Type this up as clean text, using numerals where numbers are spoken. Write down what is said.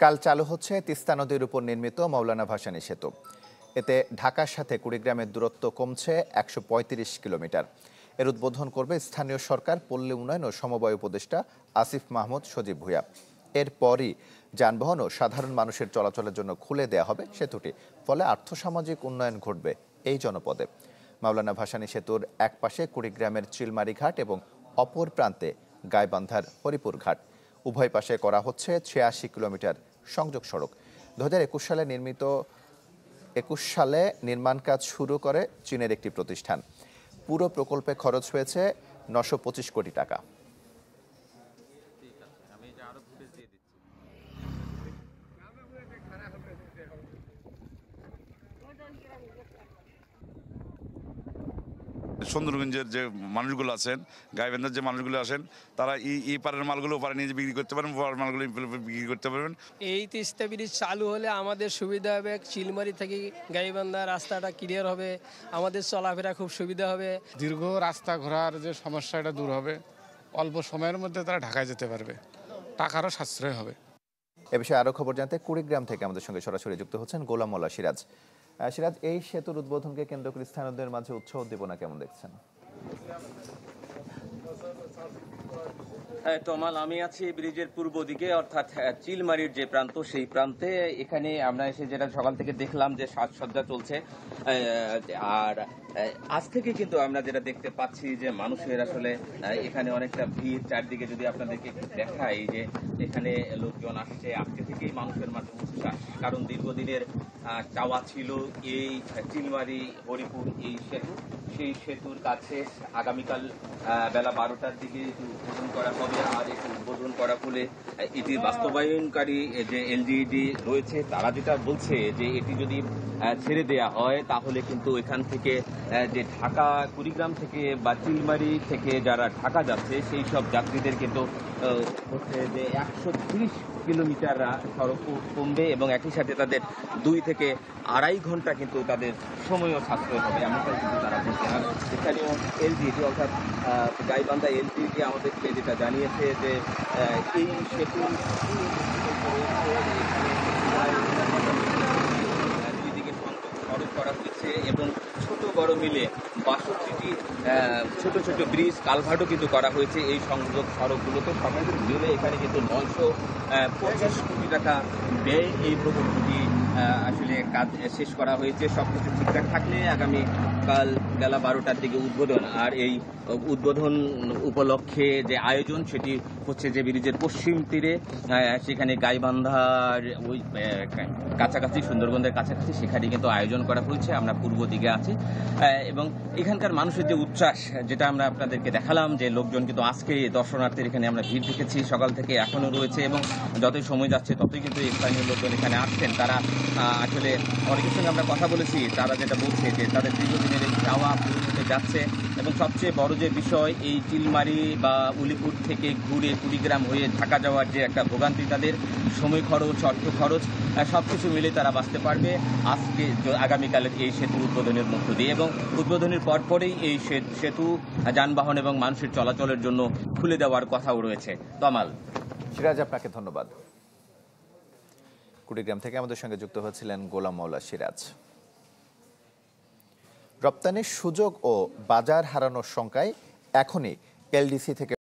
কাল চালু হচ্ছে তিস্তা নদীর উপর নির্মিত মাওলানা ভাসানী সেতু। এতে ঢাকার সাথে কুড়িগ্রামের দূরত্ব কমছে ১৩৫ কিলোমিটার। এর উদ্বোধন করবে স্থানীয় সরকার, পল্লী উন্নয়ন ও সমবায় উপদেষ্টা আসিফ মাহমুদ সজীব ভূঁইয়া। এরপরই যানবাহন ও সাধারণ মানুষের চলাচলের জন্য খুলে দেয়া হবে সেতুটি। ফলে আর্থসামাজিক উন্নয়ন ঘটবে এই জনপদে। মাওলানা ভাসানী সেতুর এক পাশে কুড়িগ্রামের চিলমারি ঘাট এবং অপর প্রান্তে গাইবান্ধার হরিপুর ঘাট। উভয় পাশে করা হচ্ছে ৮৬ কিলোমিটার সংযোগ সড়ক। ২০২১ সালে নির্মাণ কাজ শুরু করে চীনের একটি প্রতিষ্ঠান। পুরো প্রকল্পে খরচ হয়েছে ৯২৫ কোটি টাকা। সুন্দরগঞ্জের যে মানুষগুলো আছেন, গাইবান্ধার যে মানুষগুলো আছেন, তারা এই পারের মালগুলো ওপারে নিয়ে বিক্রি করতে পারেন, ওপারের মালগুলো বিক্রি করতে পারবেন। এই তিস্তা ব্রিজ চালু হলে আমাদের সুবিধা হবে। চিলমারি থেকে গাইবান্ধা রাস্তাটা ক্লিয়ার হবে, আমাদের চলাফেরা খুব সুবিধা হবে। দীর্ঘ রাস্তা ঘোরার যে সমস্যাটা দূর হবে, অল্প সময়ের মধ্যে তারা ঢাকায় যেতে পারবে, টাকারও সাশ্রয় হবে। এ বিষয়ে আরো খবর জানতে কুড়িগ্রাম থেকে আমাদের সঙ্গে সরাসরি যুক্ত হচ্ছেন গোলাম মোল্লা সিরাজ। সিরাজ, এই সেতুর উদ্বোধনকে কেন্দ্র করে স্থানীয়দের মাঝে উৎসাহ উদ্দীপনা কেমন দেখছেন? তমাল, আমি আছি ব্রিজের পূর্ব দিকে, অর্থাৎ চিলমারির যে প্রান্ত, সেই প্রান্তে। এখানে আমরা এসে যেটা সকাল থেকে দেখলাম যে সাজসজ্জা চলছে, আর আজ থেকে কিন্তু আমরা যেটা দেখতে পাচ্ছি যে মানুষের আসলে এখানে অনেকটা ভিড়। চারদিকে যদি আপনাদেরকে দেখাই যে এখানে লোকজন আসছে, আজকে থেকেই মানুষের মাঝে উৎসাহ। কারণ দীর্ঘদিনের চাওয়া ছিল এই চিলমারি হরিপুর এই সেতু। সেই সেতুর কাছে আগামীকাল বেলা 12টার দিকে উদ্বোধন করা হবে। আর এটি উদ্বোধন করা হলে এটি বাস্তবায়নকারী যে এলজিইডি রয়েছে, তারা যেটা বলছে যে এটি যদি ছেড়ে দেয়া হয় তাহলে কিন্তু এখান থেকে যে ঢাকা কুড়িগ্রাম থেকে বা চিলমারি থেকে যারা ঢাকা যাচ্ছে সেই সব যাত্রীদের কিন্তু হচ্ছে যে ১৩০ কিলোমিটার সড়ক কমবে এবং একই সাথে তাদের ২ থেকে আড়াই ঘন্টা কিন্তু তাদের সময়ও সাশ্রয় হবে, এমনটাই কিন্তু তারা বলছে। আর স্থানীয় এলজিইডি অর্থাৎ গাইবান্ধা এলজিইডি আমাদেরকে যেটা জানিয়েছে যে এই সেতু দুই দিকে সংযোগ সড়ক করা হয়েছে এবং ছোট বড় মিলে ৬২টি ছোট ছোট ব্রিজ কালভার্টও কিন্তু করা হয়েছে এই সংযোগ সড়কগুলোতে। সব কিছু মিলে এখানে কিন্তু ৯২৫ কোটি টাকা ব্যয় এই প্রকল্পটি আসলে কাজ শেষ করা হয়েছে। সবকিছু ঠিকঠাক থাকলে আগামী কাল বেলা 12টার দিকে উদ্বোধন। আর এই উদ্বোধন উপলক্ষে যে আয়োজন, সেটি হচ্ছে যে ব্রিজের পশ্চিম তীরে, সেখানে গাইবান্ধার ওই কাছাকাছি, সুন্দরবনের কাছাকাছি, সেখানে কিন্তু আয়োজন করা হয়েছে। আমরা পূর্ব দিকে আছি এবং এখানকার মানুষের যে উচ্ছ্বাস, যেটা আমরা আপনাদেরকে দেখালাম যে লোকজন কিন্তু আজকে দর্শনার্থীর এখানে আমরা ভিড় দেখেছি সকাল থেকে, এখনো রয়েছে এবং যতই সময় যাচ্ছে ততই কিন্তু স্থানীয় লোকজন এখানে আসছেন। তারা আসলে অনেকের সঙ্গে আমরা কথা বলেছি, তারা যেটা বলছে যে তাদের দীর্ঘদিনের এই চাওয়া পূরণ হতে যাচ্ছে। এবং সবচেয়ে বড় যে বিষয়, এই চিলমারি বা উলিপুর থেকে ঘুরে কুড়িগ্রাম হয়ে ঢাকা যাওয়ার যে একটা ভোগান্তি, তাদের সময় খরচ, অর্থ খরচ, সবকিছু মিলে তারা বাঁচতে পারবে আজকে আগামীকালের এই সেতু উদ্বোধনের মধ্য দিয়ে। এবং উদ্বোধনের পরপরেই এই সেতু যানবাহন এবং মানুষের চলাচলের জন্য খুলে দেওয়ার কথাও রয়েছে। তমাল। সিরাজ, আপনাকে ধন্যবাদ। কুড়িগ্রাম থেকে আমাদের সঙ্গে যুক্ত হয়েছিলেন গোলাম মোল্লা সিরাজ। রপ্তানির সুযোগ ও বাজার হারানোর শঙ্কায় এখনই এলডিসি থেকে